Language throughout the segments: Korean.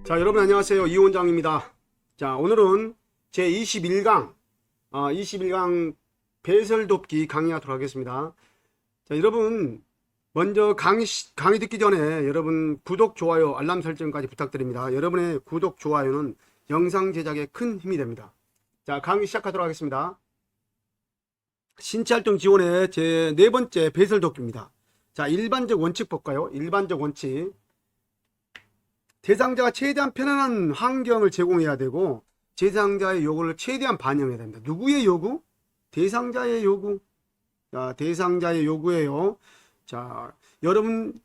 자, 여러분 안녕하세요. 이 원장입니다. 자, 오늘은 제 21강, 21강 배설돕기 강의하도록 하겠습니다. 자, 여러분, 먼저 강의 듣기 전에 여러분 구독, 좋아요, 알람 설정까지 부탁드립니다. 여러분의 구독, 좋아요는 영상 제작에 큰 힘이 됩니다. 자, 강의 시작하도록 하겠습니다. 신체활동 지원의 제 네 번째 배설돕기입니다. 자, 일반적 원칙 볼까요? 일반적 원칙. 대상자가 최대한 편안한 환경을 제공해야 되고 대상자의 요구를 최대한 반영해야 됩니다. 누구의 요구? 대상자의 요구. 자, 대상자의 요구예요. 자, 여러분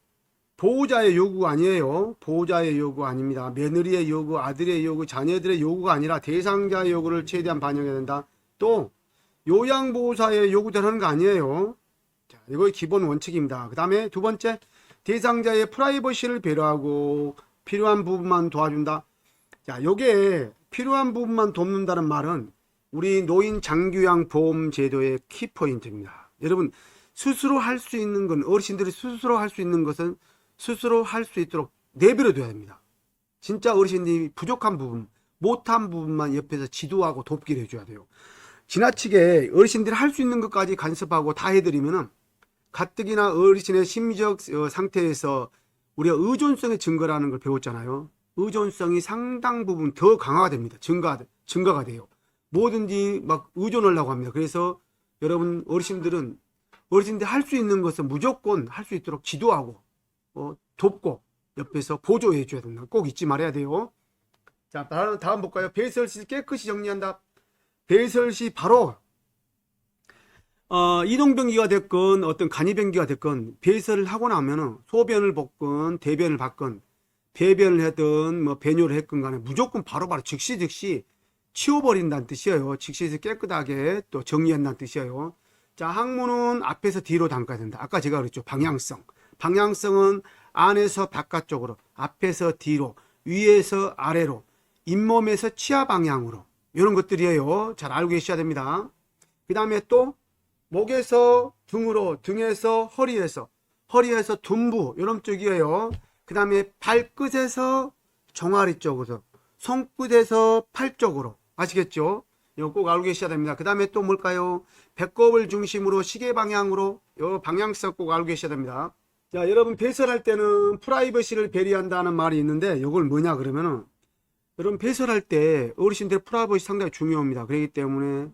보호자의 요구가 아니에요. 보호자의 요구 아닙니다. 며느리의 요구, 아들의 요구, 자녀들의 요구가 아니라 대상자의 요구를 최대한 반영해야 된다. 또 요양보호사의 요구대로 하는 거 아니에요. 자, 이거 기본 원칙입니다. 그 다음에 두 번째, 대상자의 프라이버시를 배려하고 필요한 부분만 도와준다. 자, 요게 필요한 부분만 돕는다는 말은 우리 노인 장기요양 보험 제도의 키포인트입니다. 여러분, 스스로 할 수 있는 건, 어르신들이 스스로 할 수 있는 것은 스스로 할 수 있도록 내버려 둬야 됩니다. 진짜 어르신들이 부족한 부분, 못한 부분만 옆에서 지도하고 돕기를 해줘야 돼요. 지나치게 어르신들이 할 수 있는 것까지 간섭하고 다 해드리면은 가뜩이나 어르신의 심리적 상태에서 우리가 의존성의 증거라는 걸 배웠잖아요. 의존성이 상당 부분 더 강화가 됩니다. 증가가 돼요. 뭐든지 막 의존하려고 합니다. 그래서 여러분 어르신들이 할 수 있는 것은 무조건 할 수 있도록 지도하고 돕고 옆에서 보조해 줘야 된다. 꼭 잊지 말아야 돼요. 자, 다음 볼까요? 배설 시 깨끗이 정리한다. 배설 시 바로 이동변기가 됐건 어떤 간이변기가 됐건 배설을 하고 나면은 소변을 볶건 대변을 받건 배변을 하든 뭐 배뇨를 했건 간에 무조건 바로바로 즉시 치워버린다는 뜻이에요. 즉시 깨끗하게 또 정리한다는 뜻이에요. 자, 항문은 앞에서 뒤로 담가야 된다. 아까 제가 그랬죠. 방향성은 안에서 바깥쪽으로, 앞에서 뒤로, 위에서 아래로, 잇몸에서 치아 방향으로, 이런 것들이에요. 잘 알고 계셔야 됩니다. 그 다음에 또 목에서 등으로, 등에서 허리에서 둔부, 이런 쪽이에요. 그 다음에 발끝에서 종아리 쪽으로, 손끝에서 팔 쪽으로. 아시겠죠? 이거 꼭 알고 계셔야 됩니다. 그 다음에 또 뭘까요? 배꼽을 중심으로 시계 방향으로, 이 방향성 꼭 알고 계셔야 됩니다. 자, 여러분 배설할 때는 프라이버시를 배려한다는 말이 있는데 이걸 뭐냐 그러면은, 여러분 배설할 때 어르신들의 프라이버시 상당히 중요합니다. 그렇기 때문에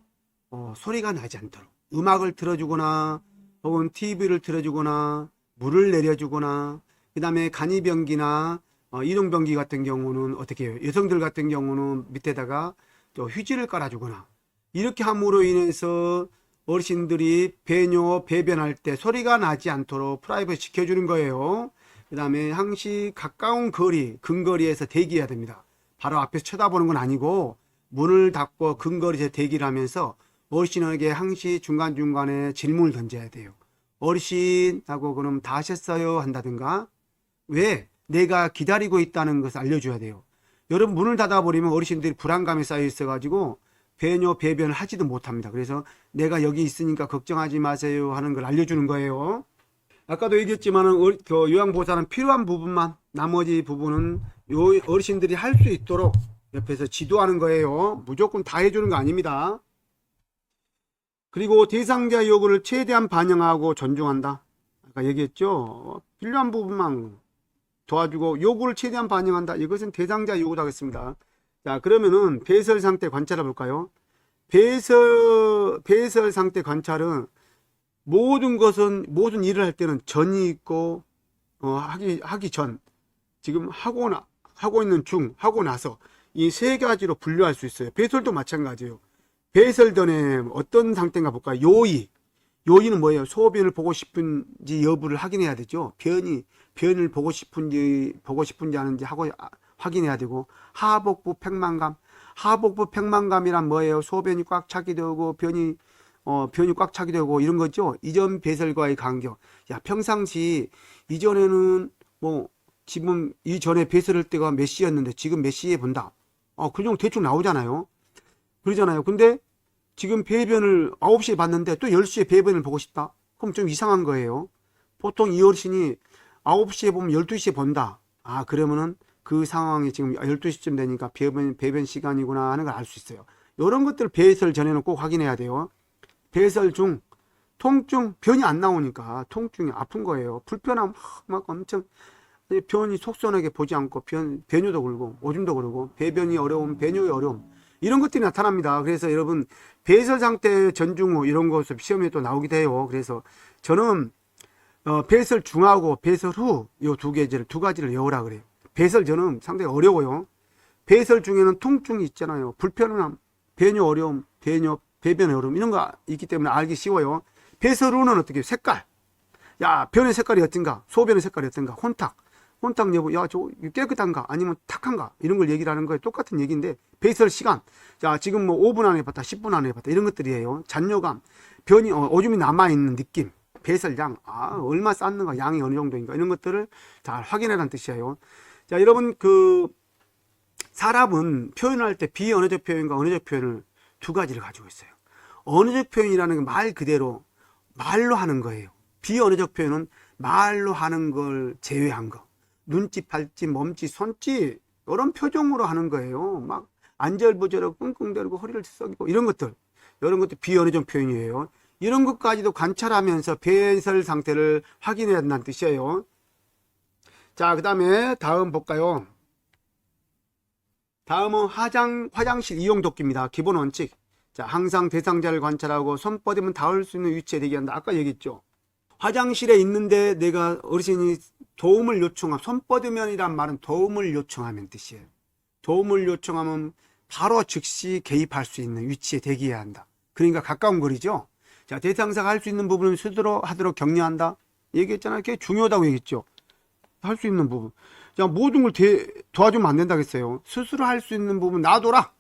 소리가 나지 않도록 음악을 틀어주거나 혹은 TV를 틀어주거나 물을 내려주거나, 그 다음에 간이변기나 이동변기 같은 경우는 어떻게 해요? 여성들 같은 경우는 밑에다가 또 휴지를 깔아주거나, 이렇게 함으로 인해서 어르신들이 배뇨, 배변할 때 소리가 나지 않도록 프라이버시 지켜주는 거예요. 그 다음에 항시 가까운 거리, 근거리에서 대기해야 됩니다. 바로 앞에서 쳐다보는 건 아니고 문을 닫고 근거리에서 대기를 하면서 어르신에게 항시 중간중간에 질문을 던져야 돼요. 어르신 하고 그럼 다 하셨어요? 한다든가, 왜? 내가 기다리고 있다는 것을 알려줘야 돼요. 여러분 문을 닫아버리면 어르신들이 불안감에 쌓여 있어가지고 배뇨, 배변을 하지도 못합니다. 그래서 내가 여기 있으니까 걱정하지 마세요 하는 걸 알려주는 거예요. 아까도 얘기했지만은 요양보호사는 필요한 부분만, 나머지 부분은 어르신들이 할 수 있도록 옆에서 지도하는 거예요. 무조건 다 해주는 거 아닙니다. 그리고 대상자 요구를 최대한 반영하고 존중한다. 아까 얘기했죠. 필요한 부분만 도와주고 요구를 최대한 반영한다. 이것은 대상자 요구다 하겠습니다. 자, 그러면은 배설 상태 관찰해 볼까요? 배설 상태 관찰은 모든 일을 할 때는 전이 있고 하기 전, 지금 하고 있는 중, 하고 나서, 이 세 가지로 분류할 수 있어요. 배설도 마찬가지예요. 배설 전에 어떤 상태인가 볼까요? 요의는 뭐예요? 소변을 보고 싶은지 여부를 확인해야 되죠. 변을 보고 싶은지 하는지 확인해야 되고, 하복부 팽만감이란 뭐예요? 소변이 꽉 차게 되고 변이 꽉 차게 되고 이런 거죠. 이전 배설과의 간격. 야, 평상시 이전에는 지금 이전에 배설할 때가 몇 시였는데 지금 몇 시에 본다. 그 정도 대충 나오잖아요. 그러잖아요. 근데 지금 배변을 9시에 봤는데 또 10시에 배변을 보고 싶다. 그럼 좀 이상한 거예요. 보통 이 어르신이 9시에 보면 12시에 본다. 그러면은 그 상황이 지금 12시쯤 되니까 배변 시간이구나 하는 걸 알 수 있어요. 이런 것들 배설 전에는 꼭 확인해야 돼요. 배설 중 통증, 변이 안 나오니까 통증이 아픈 거예요. 불편함 막 엄청, 변이 속선하게 보지 않고 배뇨도 그러고 오줌도 그러고 배변이 어려움, 배뇨의 어려움, 이런 것들이 나타납니다. 그래서 여러분 배설 상태 전중 후 이런 것을 시험에 또 나오기도 해요. 그래서 저는 배설 중하고 배설 후 이 두 가지를 외우라 그래요. 배설 전은 상당히 어려워요. 배설 중에는 통증이 있잖아요. 불편함, 배뇨 어려움, 배변의 어려움, 이런 거 있기 때문에 알기 쉬워요. 배설 후는 어떻게 해요? 색깔. 야, 변의 색깔이 어떤가? 소변의 색깔이 어떤가? 혼탁 여부, 야, 저 깨끗한가? 아니면 탁한가? 이런 걸 얘기를 하는 거예요. 똑같은 얘기인데, 배설 시간. 자, 지금 뭐 5분 안에 봤다, 10분 안에 봤다, 이런 것들이에요. 잔뇨감, 변이, 오줌이 남아있는 느낌, 배설량, 얼마 쌌는가, 양이 어느 정도인가, 이런 것들을 잘 확인해라는 뜻이에요. 자, 여러분, 사람은 표현할 때 비언어적 표현과 언어적 표현을 두 가지를 가지고 있어요. 언어적 표현이라는 게 말 그대로 말로 하는 거예요. 비언어적 표현은 말로 하는 걸 제외한 거. 눈짓, 발짓, 몸짓, 손짓, 이런 표정으로 하는 거예요. 막 안절부절하고 끙끙대고 허리를 썩이고 이런 것들 비언어적 표현이에요. 이런 것까지도 관찰하면서 배설 상태를 확인해야 한다는 뜻이에요. 자, 그 다음에 다음 볼까요? 다음은 화장실 이용 도끼입니다. 기본 원칙. 자, 항상 대상자를 관찰하고 손 뻗으면 닿을 수 있는 위치에 대기한다. 아까 얘기했죠. 화장실에 있는데 내가 어르신이 도움을 요청하면, 손 뻗으면이란 말은 도움을 요청하면 뜻이에요. 도움을 요청하면 바로 즉시 개입할 수 있는 위치에 대기해야 한다. 그러니까 가까운 거리죠. 자, 대상자가 할 수 있는 부분은 스스로 하도록 격려한다. 얘기했잖아요. 그게 중요하다고 얘기했죠. 할 수 있는 부분. 자, 모든 걸 도와주면 안 된다고 했어요. 스스로 할 수 있는 부분 놔둬라.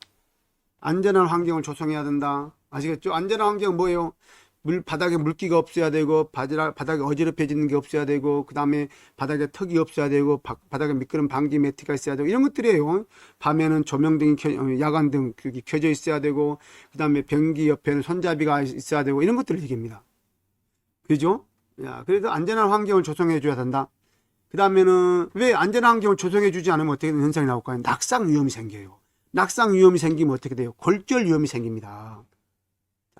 안전한 환경을 조성해야 된다. 아시겠죠? 안전한 환경은 뭐예요? 바닥에 물기가 없어야 되고, 바닥에 어지럽혀지는 게 없어야 되고, 그 다음에 바닥에 턱이 없어야 되고, 바닥에 미끄럼 방지 매트가 있어야 되고, 이런 것들이에요. 밤에는 조명등이 야간등 켜져 있어야 되고, 그 다음에 변기 옆에는 손잡이가 있어야 되고, 이런 것들을 얘기합니다. 그죠? 야, 그래서 안전한 환경을 조성해 줘야 된다. 그 다음에는 왜 안전한 환경을 조성해 주지 않으면 어떻게 현상이 나올까요? 낙상 위험이 생겨요. 낙상 위험이 생기면 어떻게 돼요? 골절 위험이 생깁니다.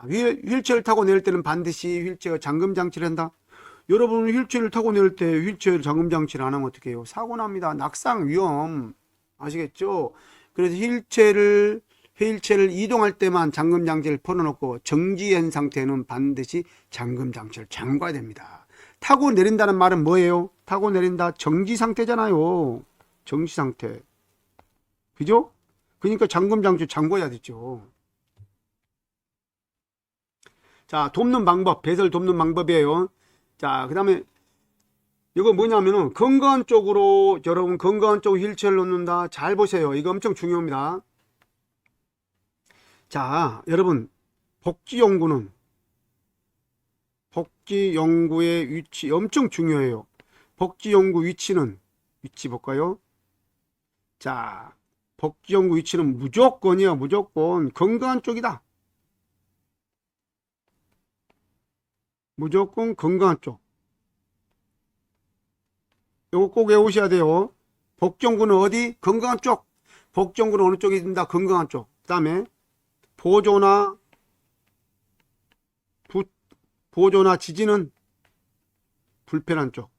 휠체어를 타고 내릴 때는 반드시 휠체어 잠금 장치를 한다. 여러분 휠체어를 타고 내릴 때 휠체어 잠금 장치를 안 하면 어떻게 해요? 사고 납니다. 낙상 위험. 아시겠죠? 그래서 휠체어를 이동할 때만 잠금 장치를 풀어놓고 정지한 상태는 반드시 잠금 장치를 잠가야 됩니다. 타고 내린다는 말은 뭐예요? 타고 내린다, 정지 상태잖아요. 정지 상태. 그죠? 그러니까 잠금 장치 잠궈야 되죠. 자, 돕는 방법, 배설 돕는 방법이에요. 자, 그 다음에 이거 뭐냐면은 건강한 쪽으로, 여러분 건강한 쪽으로 휠체어를 놓는다. 잘 보세요. 이거 엄청 중요합니다. 자, 여러분 복지용구의 위치 엄청 중요해요. 복지용구 위치 볼까요? 자, 복지용구 위치는 무조건이요. 무조건 건강한 쪽이다. 무조건 건강한 쪽. 이거 꼭 외우셔야 돼요. 복지용구는 어디? 건강한 쪽. 복지용구는 어느 쪽에 있습니다? 건강한 쪽. 그 다음에 보조나 지지는 불편한 쪽.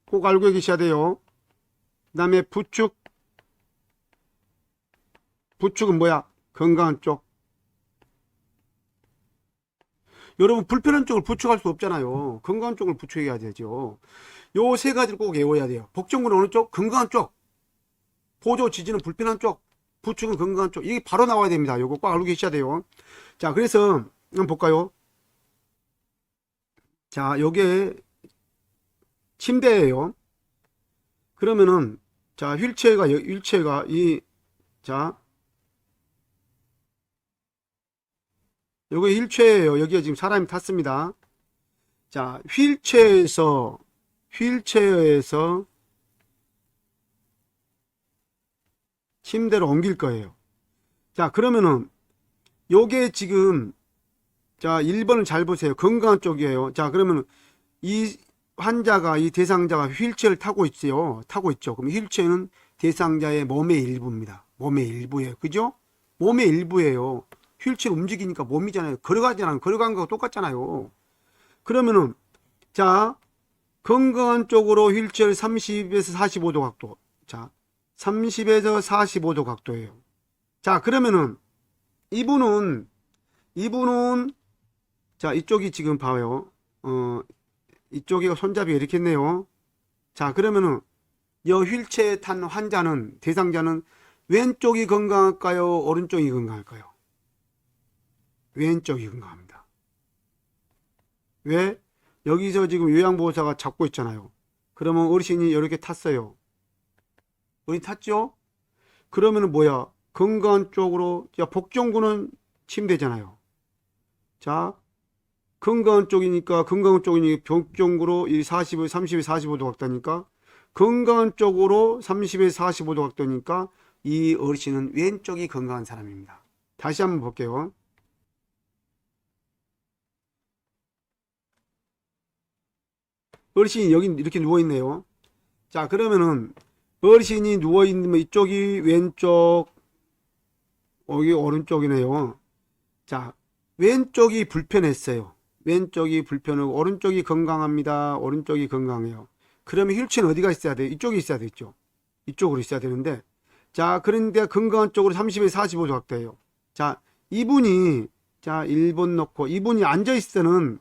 꼭 알고 계셔야 돼요. 그 다음에 부축은 뭐야? 건강한 쪽. 여러분 불편한 쪽을 부축할 수 없잖아요. 건강한 쪽을 부축해야 되죠. 요 세 가지를 꼭 외워야 돼요. 복정구는 어느 쪽? 건강한 쪽. 보조 지지는 불편한 쪽. 부축은 건강한 쪽. 이게 바로 나와야 됩니다. 요거 꼭 알고 계셔야 돼요. 자, 그래서 한번 볼까요? 자, 요게 침대예요. 그러면은 자, 휠체어가 자, 요거 휠체어예요. 여기에 지금 사람이 탔습니다. 자, 휠체어에서 침대로 옮길 거예요. 자, 그러면은 요게 지금 자, 1번을 잘 보세요. 건강한 쪽이에요. 자, 그러면은 이 환자가, 이 대상자가 휠체어를 타고 있어요. 타고 있죠. 그럼 휠체어는 대상자의 몸의 일부입니다. 몸의 일부예요. 그죠? 몸의 일부예요. 휠체어 움직이니까 몸이잖아요. 걸어가잖아요. 걸어간 거하고 똑같잖아요. 그러면은, 자, 건강한 쪽으로 휠체어 30에서 45도 각도. 자, 30에서 45도 각도예요. 자, 그러면은, 이분은, 자, 이쪽이 지금 봐요. 이쪽에 손잡이가 이렇게 있네요. 자, 그러면은, 이 휠체어에 탄 환자는, 대상자는 왼쪽이 건강할까요? 오른쪽이 건강할까요? 왼쪽이 건강합니다. 왜? 여기서 지금 요양보호사가 잡고 있잖아요. 그러면 어르신이 이렇게 탔어요. 어르신 탔죠? 그러면은 뭐야? 건강한 쪽으로, 자, 복종구는 침대잖아요. 자, 건강한 쪽이니까, 복종구로 이 30에 45도 각도니까, 건강한 쪽으로 30에 45도 각도니까, 이 어르신은 왼쪽이 건강한 사람입니다. 다시 한번 볼게요. 어르신이 여기 이렇게 누워있네요. 자, 그러면은 어르신이 누워있는 이쪽이 왼쪽, 여기 오른쪽이네요. 자, 왼쪽이 불편했어요. 왼쪽이 불편하고 오른쪽이 건강합니다. 오른쪽이 건강해요. 그러면 휠체어는 어디가 있어야 돼요? 이쪽에 있어야 되겠죠. 이쪽으로 있어야 되는데, 자, 그런데 건강한 쪽으로 30에 45도 각도예요. 자, 이분이, 자, 1번 놓고, 이분이 앉아있을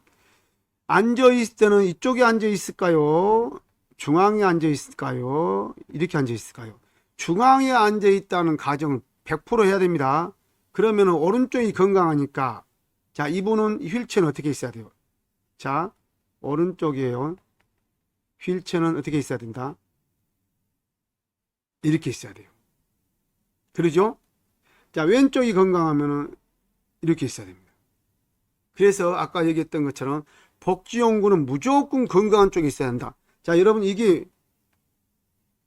때는 이쪽에 앉아있을까요? 중앙에 앉아있을까요? 이렇게 앉아있을까요? 중앙에 앉아있다는 가정을 100% 해야 됩니다. 그러면 오른쪽이 건강하니까, 자, 이분은 휠체어는 어떻게 있어야 돼요? 자, 오른쪽이에요. 휠체어는 어떻게 있어야 된다? 이렇게 있어야 돼요. 그러죠? 자, 왼쪽이 건강하면은 이렇게 있어야 됩니다. 그래서 아까 얘기했던 것처럼 복지용구는 무조건 건강한 쪽에 있어야 한다. 자, 여러분, 이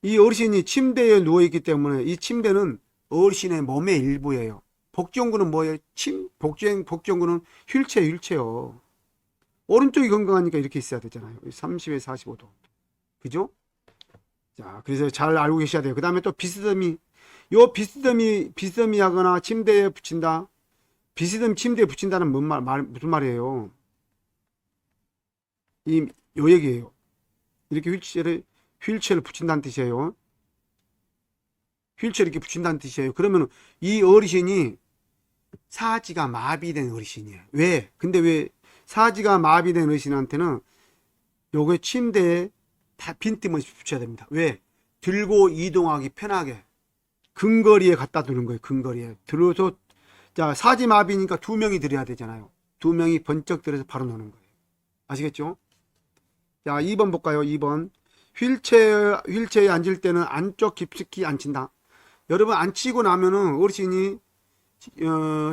어르신이 침대에 누워있기 때문에 이 침대는 어르신의 몸의 일부예요. 복지용구는 뭐예요? 복지용구는 휠체어. 오른쪽이 건강하니까 이렇게 있어야 되잖아요. 30에 45도. 그죠? 자, 그래서 잘 알고 계셔야 돼요. 그 다음에 또 비스듬히, 비스듬히 하거나 침대에 붙인다. 비스듬히 침대에 붙인다는 무슨 말이에요? 요 얘기예요. 이렇게 휠체어를 붙인다는 뜻이에요. 휠체어 이렇게 붙인다는 뜻이에요. 그러면 이 어르신이 사지가 마비된 어르신이에요. 왜? 근데 왜 사지가 마비된 어르신한테는 요거 침대에 다 빈틈없이 붙여야 됩니다. 왜? 들고 이동하기 편하게 근거리에 갖다 두는 거예요. 근거리에 들어서, 자, 사지 마비니까 2명이 들어야 되잖아요. 2명이 번쩍 들어서 바로 노는 거예요. 아시겠죠? 자, 2번 볼까요? 2번. 휠체어에 앉을 때는 안쪽 깊숙이 앉힌다. 여러분, 앉히고 나면은 어르신이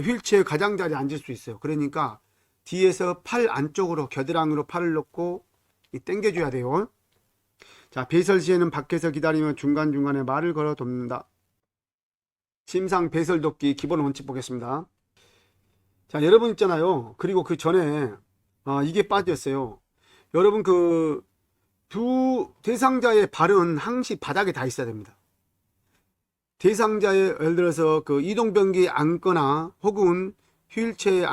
휠체어 가장자리에 앉을 수 있어요. 그러니까 뒤에서 팔 안쪽으로, 겨드랑이로 팔을 넣고 당겨줘야 돼요. 자, 배설 시에는 밖에서 기다리면 중간중간에 말을 걸어 돕는다. 침상 배설 돕기 기본 원칙 보겠습니다. 자, 여러분 있잖아요. 그리고 그 전에 이게 빠졌어요. 여러분, 두 대상자의 발은 항시 바닥에 다 있어야 됩니다. 대상자의, 예를 들어서 이동변기에 앉거나 혹은 휠체어에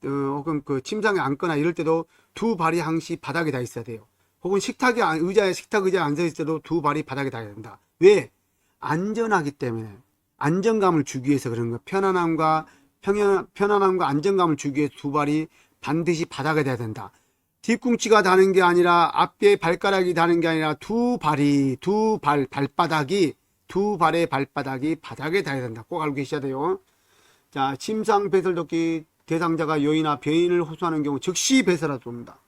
혹은 침상에 앉거나 이럴 때도 두 발이 항시 바닥에 다 있어야 돼요. 혹은 식탁 의자에 앉아 있을 때도 두 발이 바닥에 닿아야 된다. 왜? 안전하기 때문에. 안정감을 주기 위해서 그런 거예요. 편안함과 안정감을 주기 위해서 두 발이 반드시 바닥에 닿아야 된다. 뒤꿈치가 닿는 게 아니라 앞에 발가락이 닿는 게 아니라 두 발의 발바닥이 바닥에 닿아야 된다. 꼭 알고 계셔야 돼요. 자, 침상 배설 돕기 대상자가 요인이나 변인을 호소하는 경우 즉시 배설하도록 합니다.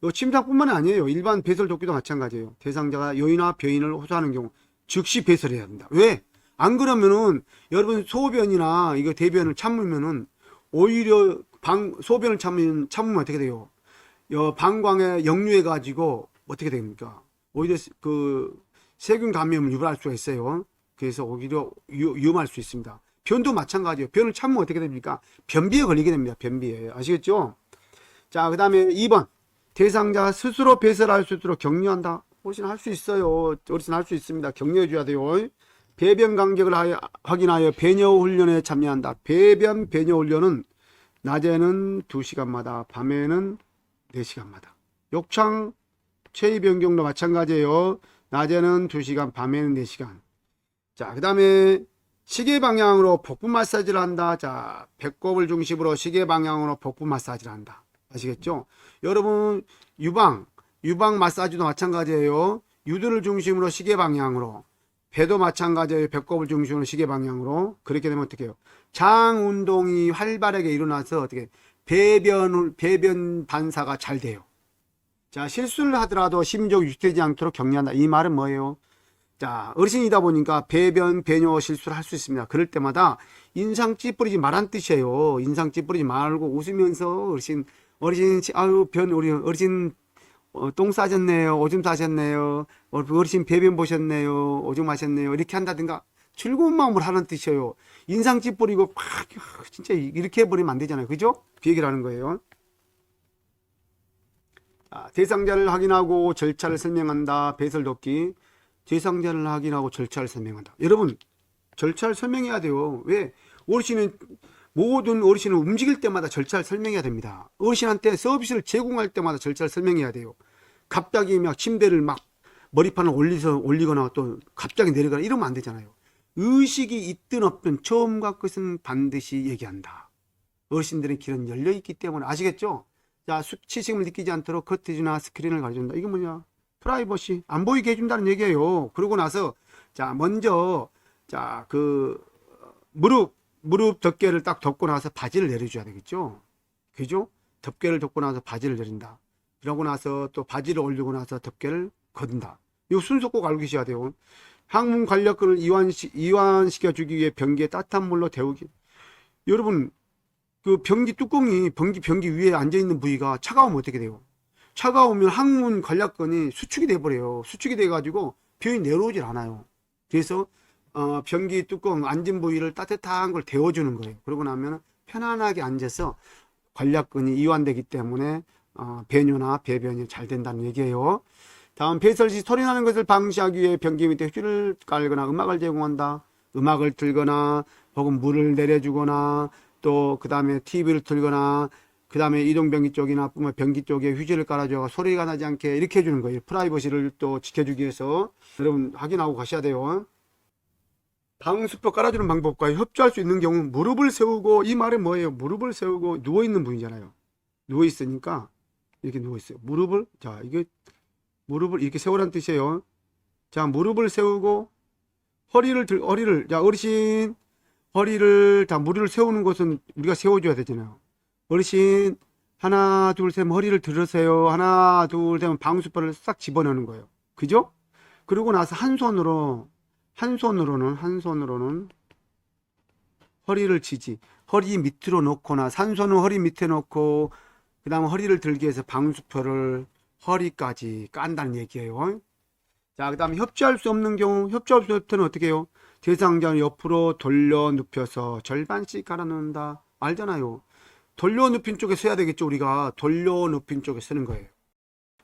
요 침상뿐만 아니에요. 일반 배설 돕기도 마찬가지예요. 대상자가 요인이나 변인을 호소하는 경우 즉시 배설해야 합니다. 왜? 안 그러면은 여러분 소변이나 이거 대변을 참으면은 오히려 소변을 참으면 어떻게 돼요? 방광에 역류해 가지고 어떻게 됩니까? 오히려 세균 감염을 유발할 수가 있어요. 그래서 오히려 위험할 수 있습니다. 변도 마찬가지예요. 변을 참으면 어떻게 됩니까? 변비에 걸리게 됩니다. 변비에. 아시겠죠? 자, 그 다음에 2번. 대상자 스스로 배설할 수 있도록 격려한다. 어르신 할 수 있어요. 어르신 할 수 있습니다. 격려해 줘야 돼요. 배변 간격을 확인하여 배뇨 훈련에 참여한다. 배변 배뇨 훈련은 낮에는 2시간마다 밤에는 4시간마다. 욕창 체위 변경도 마찬가지예요. 낮에는 2시간 밤에는 4시간. 자, 그 다음에 시계 방향으로 복부 마사지를 한다. 자, 배꼽을 중심으로 시계 방향으로 복부 마사지를 한다. 아시겠죠? 여러분 유방 마사지도 마찬가지예요. 유두를 중심으로 시계 방향으로, 배도 마찬가지예요. 배꼽을 중심으로 시계 방향으로. 그렇게 되면 어떻게 해요? 장 운동이 활발하게 일어나서 어떻게 배변 반사가 잘 돼요. 자, 실수를 하더라도 심적 유지되지 않도록 격려한다. 이 말은 뭐예요? 자, 어르신이다 보니까 배뇨 실수를 할 수 있습니다. 그럴 때마다 인상 찌푸리지 말란 뜻이에요. 인상 찌푸리지 말고 웃으면서 어르신 아유 우리 어르신 똥 싸셨네요. 오줌 싸셨네요. 어르신 배변 보셨네요. 오줌 마셨네요. 이렇게 한다든가 즐거운 마음으로 하는 뜻이에요. 인상 찌푸리고 막 진짜 이렇게 해버리면 안 되잖아요. 그죠? 그 얘기를 하는 거예요. 자, 대상자를 확인하고 절차를 설명한다. 배설 돕기. 대상자를 확인하고 절차를 설명한다. 여러분 절차를 설명해야 돼요. 왜? 모든 어르신은 움직일 때마다 절차를 설명해야 됩니다. 어르신한테 서비스를 제공할 때마다 절차를 설명해야 돼요. 갑자기 막 침대를 막 머리판을 올리거나 또 갑자기 내리거나 이러면 안 되잖아요. 의식이 있든 없든 처음과 끝은 반드시 얘기한다. 어르신들의 길은 열려있기 때문에 아시겠죠? 자, 수치심을 느끼지 않도록 커튼이나 스크린을 가려준다. 이게 뭐냐? 프라이버시 안 보이게 해준다는 얘기예요. 그러고 나서 자 먼저 자 그 무릎 덮개를 딱 덮고 나서 바지를 내려줘야 되겠죠. 그죠? 덮개를 덮고 나서 바지를 내린다. 그러고 나서 또 바지를 올리고 나서 덮개를 걷는다. 이 순서 꼭 알고 계셔야 돼요. 항문 관략근을 이완시켜 주기 위해 변기에 따뜻한 물로 데우기. 여러분 그 변기 뚜껑이 변기 위에 앉아 있는 부위가 차가우면 어떻게 돼요? 차가우면 항문 관략근이 수축이 돼 버려요. 수축이 돼 가지고 변이 내려오질 않아요. 그래서 변기 뚜껑 앉은 부위를 따뜻한 걸 데워주는 거예요. 그러고 나면 편안하게 앉아서 관략근이 이완되기 때문에 배뇨나 배변이 잘 된다는 얘기예요. 다음 배설 시 소리 나는 것을 방지하기 위해 변기 밑에 휴지를 깔거나 음악을 제공한다. 음악을 틀거나 혹은 물을 내려주거나 또 그 다음에 TV를 틀거나 그 다음에 이동변기 쪽이나 변기 쪽에 휴지를 깔아줘 소리가 나지 않게 이렇게 해주는 거예요. 프라이버시를 또 지켜주기 위해서 여러분 확인하고 가셔야 돼요. 방수표 깔아주는 방법과 협조할 수 있는 경우 무릎을 세우고, 이 말은 뭐예요? 무릎을 세우고 누워있는 분이잖아요. 누워있으니까 이렇게 누워있어요. 이게 무릎을 이렇게 세우라는 뜻이에요. 자, 무릎을 세우고 자, 어르신 허리를 무릎을 세우는 것은 우리가 세워줘야 되잖아요. 어르신 하나 둘 셋 허리를 들으세요. 하나 둘 셋 방수표를 싹 집어넣는 거예요. 그죠? 그러고 나서 한 손으로는 허리를 치지. 허리 밑으로 놓거나 한 손은 허리 밑에 놓고 그 다음에 허리를 들기 위해서 방수표를 허리까지 깐다는 얘기예요. 자, 그 다음에 협조할 수 없는 경우, 협조할 수 없을 때는 어떻게 해요? 대상자를 옆으로 돌려 눕혀서 절반씩 갈아 넣는다. 알잖아요. 돌려 눕힌 쪽에 서야 되겠죠. 우리가 돌려 눕힌 쪽에 서는 거예요.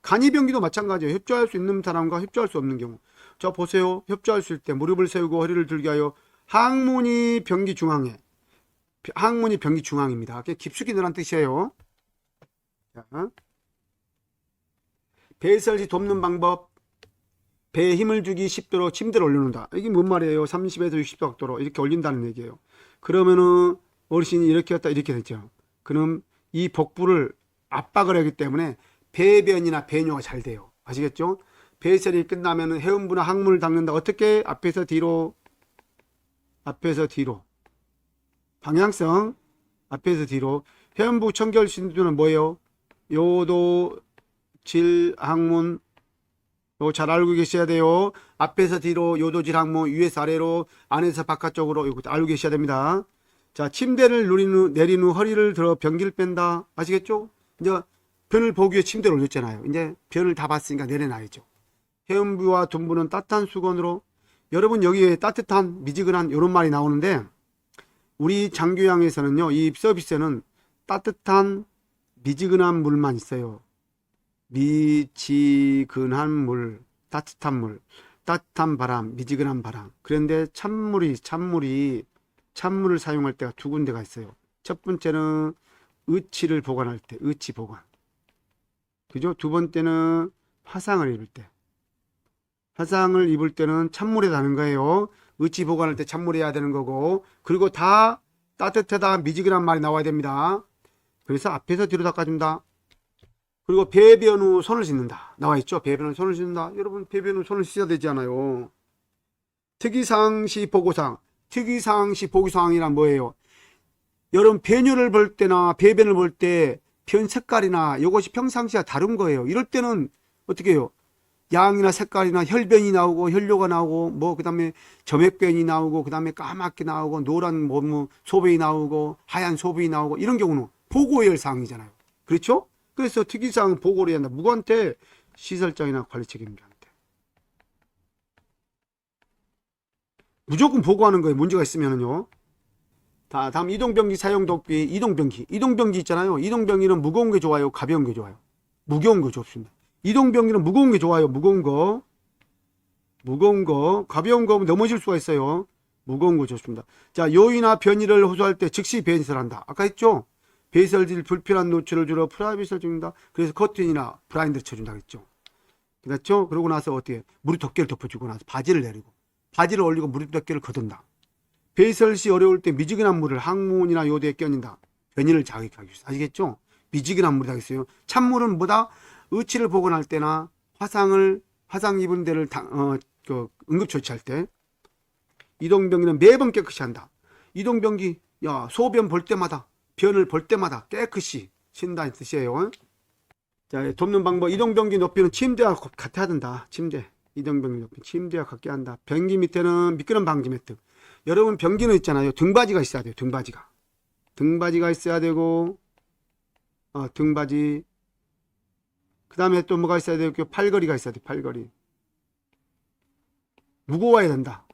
간이변기도 마찬가지예요. 협조할 수 있는 사람과 협조할 수 없는 경우. 자, 보세요. 협조할 수 있을 때 무릎을 세우고 허리를 들게 하여 항문이 변기 중앙에, 항문이 변기 중앙입니다. 깊숙이 넣으란 뜻이에요. 자, 배설 시 돕는 방법. 배에 힘을 주기 10도로 침대를 올려놓는다. 이게 뭔 말이에요? 30에서 60도 각도로 이렇게 올린다는 얘기예요. 그러면은 어르신이 이렇게 했다 이렇게 됐죠. 그럼 이 복부를 압박을 하기 때문에 배변이나 배뇨가 잘 돼요. 아시겠죠? 배설이 끝나면은 해음부나 항문을 닦는다. 어떻게? 앞에서 뒤로 방향성 앞에서 뒤로. 해음부 청결 신두는 뭐예요? 요도 질 항문 잘 알고 계셔야 돼요. 앞에서 뒤로 요도질 항문, 위에서 아래로, 안에서 바깥쪽으로 이거 알고 계셔야 됩니다. 자, 침대를 내린 후 허리를 들어 변기를 뺀다. 아시겠죠? 이제 변을 보기 위해 침대를 올렸잖아요. 이제 변을 다 봤으니까 내려놔야죠. 해음부와 둔부는 따뜻한 수건으로. 여러분 여기에 따뜻한 미지근한 이런 말이 나오는데 우리 장교양에서는요, 이 서비스에는 따뜻한 미지근한 물만 있어요. 미지근한 물, 따뜻한 물, 따뜻한 바람, 미지근한 바람. 그런데 찬물을 사용할 때가 두 군데가 있어요. 첫 번째는 의치를 보관할 때, 의치 보관. 그죠? 두 번째는 화상을 입을 때. 화상을 입을 때는 찬물에 다는 거예요. 의치 보관할 때 찬물에 해야 되는 거고, 그리고 다 따뜻하다, 미지근한 말이 나와야 됩니다. 그래서 앞에서 뒤로 닦아준다. 그리고 배변 후 손을 씻는다. 나와 있죠? 배변 후 손을 씻는다. 여러분, 배변 후 손을 씻어야 되지 않아요? 특이사항시 보고사항. 특이사항시 보고사항이란 뭐예요? 여러분, 배뇨를 볼 때나 배변을 볼 때 변 색깔이나 이것이 평상시와 다른 거예요. 이럴 때는 어떻게 해요? 양이나 색깔이나 혈변이 나오고 혈뇨가 나오고 뭐 그다음에 점액변이 나오고 그다음에 까맣게 나오고 노란 뭐 소변이 나오고 하얀 소변이 나오고 이런 경우는 보고해야 할 사항이잖아요. 그렇죠? 그래서 특이사항은 보고를 해야 한다. 누구한테? 시설장이나 관리 책임자한테. 무조건 보고하는 거예요. 문제가 있으면은요. 다음 이동병기 사용 도피. 이동병기 있잖아요. 이동병기는 무거운 게 좋아요, 가벼운 게 좋아요? 무거운 거 좋습니다. 이동병기는 무거운 게 좋아요. 무거운 거. 가벼운 거 넘어질 수가 있어요. 무거운 거 좋습니다. 자, 요의나 변이를 호소할 때 즉시 배설을 한다. 아까 했죠? 배설질 불필요한 노출을 줄여 프라이빗을 준다. 그래서 커튼이나 블라인드를 쳐준다 그랬죠. 그렇죠? 그러고 나서 어떻게 무릎 덮개를 덮어주고 나서 바지를 내리고 바지를 올리고 무릎 덮개를 걷은다. 배설 시 어려울 때 미지근한 물을 항문이나 요대에 껴닌다. 변이를 자극하기 위해서. 아시겠죠? 미지근한 물이 되겠어요. 찬물은 뭐다? 의치를 보관할 때나 화상 입은 데를 응급 조치할 때. 이동병기는 매번 깨끗이 한다. 이동병기, 소변 볼 때마다, 변을 볼 때마다 깨끗이 쉰다는 뜻이에요. 자, 돕는 방법. 이동병기 높이는 침대와 같아야 된다. 침대. 이동병기 높이 침대와 같게 한다. 변기 밑에는 미끄럼 방지 매트. 여러분, 변기는 있잖아요. 등받이가 있어야 돼요. 등받이가 있어야 되고, 등받이. 그 다음에 또 뭐가 있어야 돼요? 팔걸이가 있어야 돼요. 팔걸이. 무거워야 된다.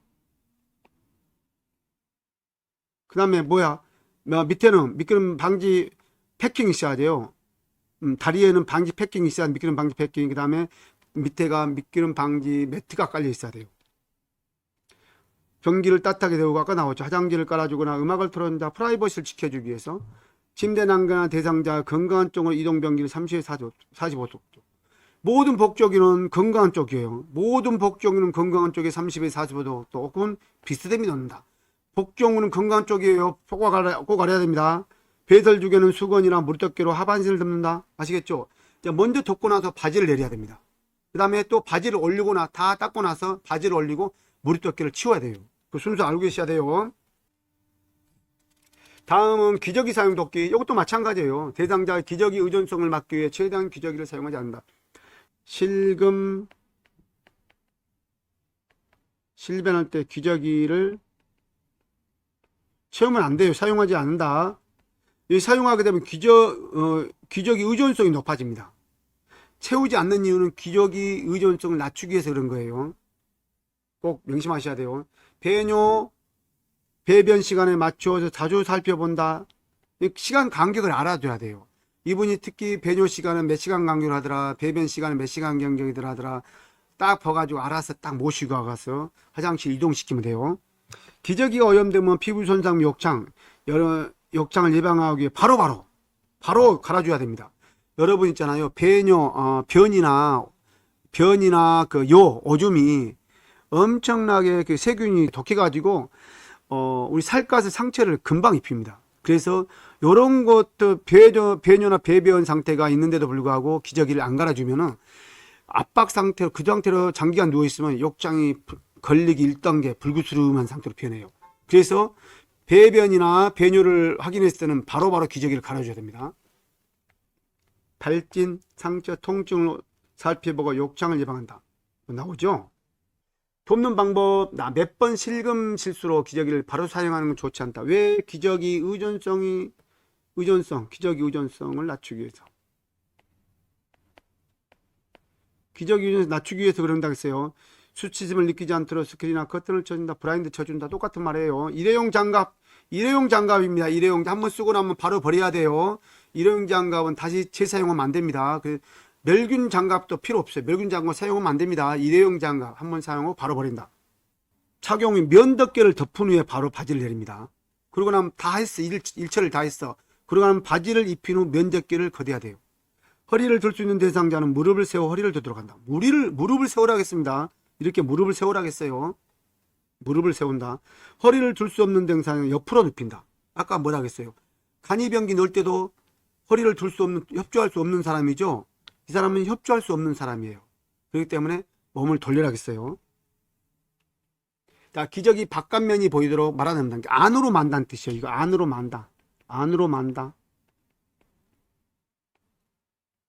그 다음에 밑에는 미끄럼 방지 패킹이 있어야 돼요. 다리에는 방지 패킹이 있어야 돼요. 미끄럼 방지 패킹. 그 다음에 밑에가 미끄럼 방지 매트가 깔려 있어야 돼요. 변기를 따뜻하게 데우고 아까 나왔죠. 화장지를 깔아주거나 음악을 틀어준다. 프라이버시를 지켜주기 위해서. 침대 난간이나 대상자 건강한 쪽으로 이동 변기를 30에서 45도. 모든 복조기는 건강한 쪽이에요. 모든 복조기는 건강한 쪽에 30에서 45도 조금 비스듬히 넣는다. 복종은 건강한 쪽이에요. 꼭 알아야 됩니다. 배설 중에는 수건이나 물덮개로 하반신을 덮는다. 아시겠죠? 먼저 덮고 나서 바지를 내려야 됩니다. 그 다음에 또 바지를 올리고 다 닦고 나서 바지를 올리고 물덮개를 치워야 돼요. 그 순서 알고 계셔야 돼요. 다음은 기저귀 사용 돕기. 이것도 마찬가지예요. 대상자의 기저귀 의존성을 막기 위해 최대한 기저귀를 사용하지 않는다. 실변할 때 기저귀를 채우면 안 돼요. 사용하지 않는다. 사용하게 되면 기저귀 의존성이 높아집니다. 채우지 않는 이유는 기저귀 의존성을 낮추기 위해서 그런 거예요. 꼭 명심하셔야 돼요. 배변 시간에 맞춰서 자주 살펴본다. 시간 간격을 알아줘야 돼요. 이분이 특히 배뇨 시간은 몇 시간 간격을 하더라, 배변 시간은 몇 시간 간격이더라 하더라. 딱 봐가지고 알아서 딱 모시고 가서 화장실 이동시키면 돼요. 기저귀가 오염되면 피부 손상, 욕창을 예방하기 위해 바로 갈아줘야 됩니다. 여러분 있잖아요. 변이나 오줌이 엄청나게 세균이 독해가지고 우리 살갗의 상처를 금방 입힙니다. 그래서 이런 것도 배뇨나 배변 상태가 있는데도 불구하고 기저귀를 안 갈아주면은 압박 상태로 그 상태로 장기간 누워 있으면 욕장이 걸리기 1단계 불구스름한 상태로 변해요. 그래서 배변이나 배뇨를 확인했을 때는 바로바로 기저귀를 갈아줘야 됩니다. 발진, 상처, 통증을 살펴보고 욕창을 예방한다. 나오죠? 돕는 방법. 몇 번 실금 실수로 기저귀를 바로 사용하는 건 좋지 않다. 왜? 기저귀 의존성을 낮추기 위해서. 기저귀 의존성 낮추기 위해서 그런다고 했어요. 수치심을 느끼지 않도록 스크린이나 커튼을 쳐준다. 블라인드 쳐준다. 똑같은 말이에요. 일회용 장갑입니다. 한번 쓰고 나면 바로 버려야 돼요. 일회용 장갑은 다시 재사용하면 안 됩니다. 멸균 장갑도 필요 없어요. 멸균 장갑 사용하면 안 됩니다. 일회용 장갑 한번 사용하고 바로 버린다. 착용 후 면덮개를 덮은 후에 바로 바지를 내립니다. 그러고 나면 다 했어. 일처를 다 했어. 그러고 나면 바지를 입힌 후 면덮개를 걷어야 돼요. 허리를 들 수 있는 대상자는 무릎을 세워 허리를 들도록 한다. 무릎을 세우라 하겠습니다. 이렇게 무릎을 세우라 하겠어요. 무릎을 세운다. 허리를 들 수 없는 대상자는 옆으로 눕힌다. 아까 뭐라 하겠어요? 간이병기 넣을 때도 허리를 들 수 없는, 협조할 수 없는 사람이죠. 이 사람은 협조할 수 없는 사람이에요. 그렇기 때문에 몸을 돌리라 하겠어요. 자, 기저귀 바깥면이 보이도록 말아냅니다. 안으로 만다는 뜻이에요. 이거 안으로 만다. 안으로 만다.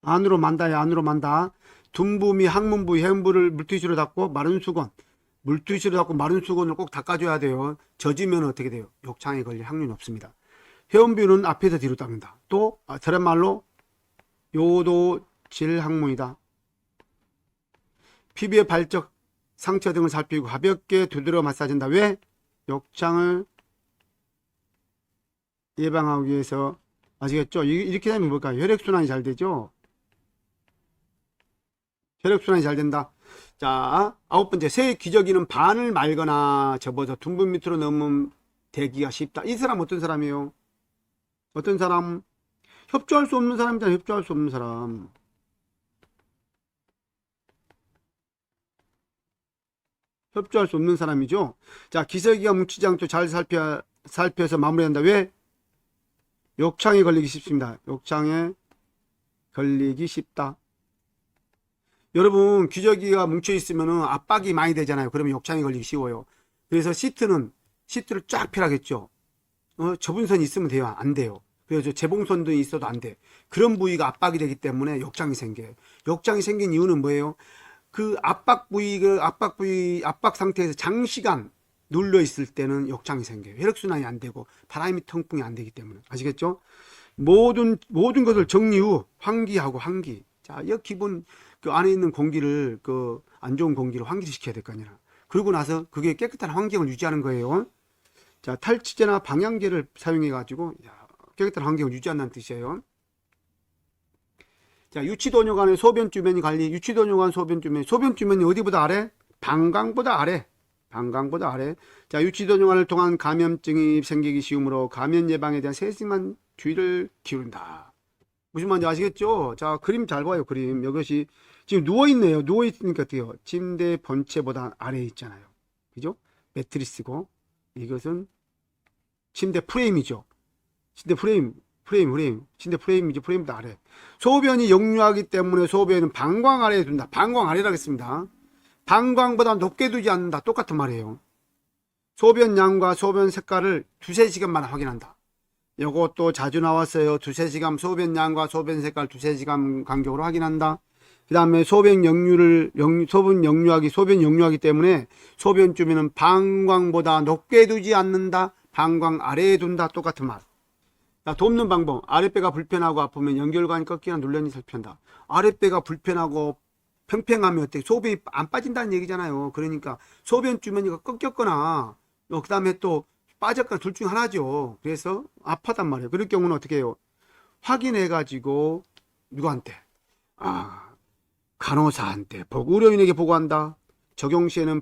안으로 만다야, 안으로 만다. 둔부 및 항문 부위, 해음부를 물티슈로 닦고 마른 수건. 물티슈로 닦고 마른 수건을 꼭 닦아줘야 돼요. 젖으면 어떻게 돼요? 욕창에 걸릴 확률이 없습니다. 해음부는 앞에서 뒤로 닦는다. 또 저런 말로 요도질 항문이다. 피부의 발적, 상처 등을 살피고 가볍게 두드려 마사지한다. 왜? 욕창을 예방하기 위해서. 아시겠죠? 이렇게 되면 뭘까요? 혈액순환이 잘 되죠? 혈액순환이 잘 된다. 자, 9번째. 새 기저귀는 반을 말거나 접어서 둥근 밑으로 넣으면 대기가 쉽다. 이 사람 어떤 사람이에요? 어떤 사람? 협조할 수 없는 사람이잖아요. 협조할 수 없는 사람. 협조할 수 없는 사람이죠. 자, 기저귀가 뭉치지 않도록 잘 살펴서 마무리한다. 왜? 욕창에 걸리기 쉽습니다. 욕창에 걸리기 쉽다. 여러분, 기저귀가 뭉쳐 있으면 압박이 많이 되잖아요. 그러면 욕창에 걸리기 쉬워요. 그래서 시트를 쫙 펴라겠죠. 좁은 선이 있으면 돼요? 안 돼요. 그래서 재봉선도 있어도 안 돼. 그런 부위가 압박이 되기 때문에 욕창이 생겨요. 욕창이 생긴 이유는 뭐예요? 그 압박 상태에서 장시간 눌러 있을 때는 욕창이 생겨요. 혈액순환이 안 되고 바람이 통풍이 안 되기 때문에. 아시겠죠? 모든 것을 정리 후 환기하고 환기. 자, 이 기본 그 안에 있는 공기를 안 좋은 공기를 환기를 시켜야 될 거 아니라. 그러고 나서 그게 깨끗한 환경을 유지하는 거예요. 자, 탈취제나 방향제를 사용해 가지고 깨끗한 환경을 유지한다는 뜻이에요. 자, 유치도뇨관의 소변 주변이 관리. 유치도뇨관 소변 주변이 어디보다 아래? 방광보다 아래. 방광보다 아래. 자, 유치도뇨관을 통한 감염증이 생기기 쉬우므로 감염 예방에 대한 세심한 주의를 기울인다. 무슨 말인지 아시겠죠? 자, 그림 잘 봐요. 그림. 이것이 지금 누워있네요. 누워있으니까 어때요? 침대 본체보다 아래에 있잖아요. 그죠? 매트리스고 이것은 침대 프레임이죠. 침대 프레임. 침대 프레임이죠. 프레임보다 아래. 소변이 역류하기 때문에 소변은 방광 아래에 둔다. 방광 아래라고 했습니다. 방광보다 높게 두지 않는다. 똑같은 말이에요. 소변 양과 소변 색깔을 2-3시간만 확인한다. 이것도 자주 나왔어요. 2-3시간 소변 양과 소변 색깔 2-3시간 간격으로 확인한다. 그 다음에 소변 역류하기 때문에 소변 주변은 방광보다 높게 두지 않는다. 방광 아래에 둔다. 똑같은 말. 자, 돕는 방법. 아랫배가 불편하고 아프면 연결관이 꺾이나 눌러니 살펴한다. 아랫배가 불편하고 팽팽하면 어떻게 소변이 안 빠진다는 얘기잖아요. 그러니까 소변 주머니가 꺾였거나 그 다음에 또 빠졌거나 둘 중 하나죠. 그래서 아파단 말이에요. 그럴 경우는 어떻게 해요? 확인해 가지고 누구한테? 간호사한테 의료인에게 보고한다. 적용 시에도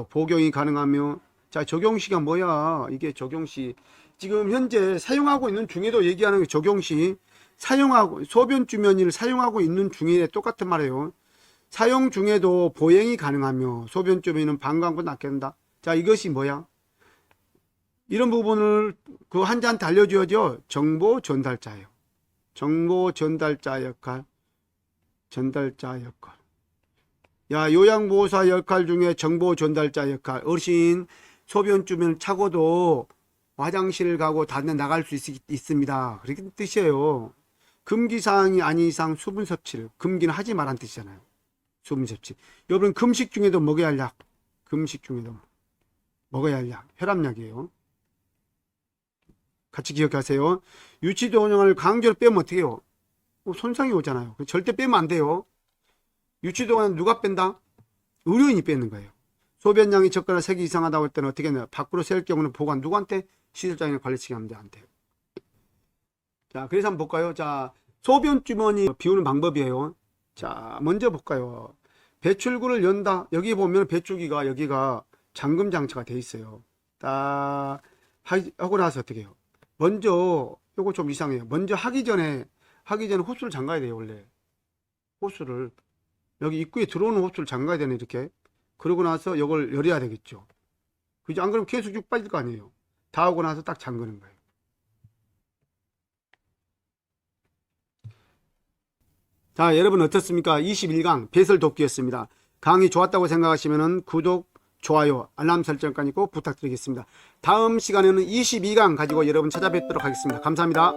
복용이 가능하며. 자, 적용시가 뭐야? 이게 적용시. 지금 현재 사용하고 있는 중에도 얘기하는 게 적용시. 소변 주머니를 사용하고 있는 중에 똑같은 말이에요. 사용 중에도 보행이 가능하며 소변 주머니는 방광보다 낫게 한다. 자, 이것이 뭐야? 이런 부분을 그 환자한테 알려줘야죠. 정보 전달자예요. 정보 전달자 역할. 야, 요양보호사 역할 중에 정보 전달자 역할. 어르신 소변 주변을 차고도 화장실 가고 다른 데 나갈 수 있습니다. 그렇게 뜻이에요. 금기사항이 아닌 이상 수분 섭취를. 금기는 하지 말란 뜻이잖아요. 수분 섭취. 여러분 금식 중에도 먹어야 할 약. 금식 중에도 먹어야 할 약. 혈압약이에요. 같이 기억하세요. 유치도뇨관을 강제로 빼면 어떻게 해요? 손상이 오잖아요. 절대 빼면 안 돼요. 유치도뇨관은 누가 뺀다? 의료인이 빼는 거예요. 소변량이 적거나 색이 이상하다고 할 때는 어떻게 해요? 밖으로 셀 경우는 보관 누구한테? 시설장이나 관리층한테 안 돼요. 자, 그래서 한번 볼까요? 자, 소변 주머니 비우는 방법이에요. 자, 먼저 볼까요? 배출구를 연다. 여기 보면 배출기가 여기가 잠금 장치가 돼 있어요. 딱 하고 나서 어떻게 해요? 먼저 요거 좀 이상해요. 먼저 하기 전에 호스를 잠가야 돼요. 원래 호스를 여기 입구에 들어오는 호스를 잠가야 되네. 이렇게. 그러고 나서 이걸 열어야 되겠죠. 그죠? 안 그러면 계속 쭉 빠질 거 아니에요. 다 하고 나서 딱 잠그는 거예요. 자, 여러분 어떻습니까? 21강 배설 돕기였습니다. 강의 좋았다고 생각하시면 구독, 좋아요, 알람 설정까지 꼭 부탁드리겠습니다. 다음 시간에는 22강 가지고 여러분 찾아뵙도록 하겠습니다. 감사합니다.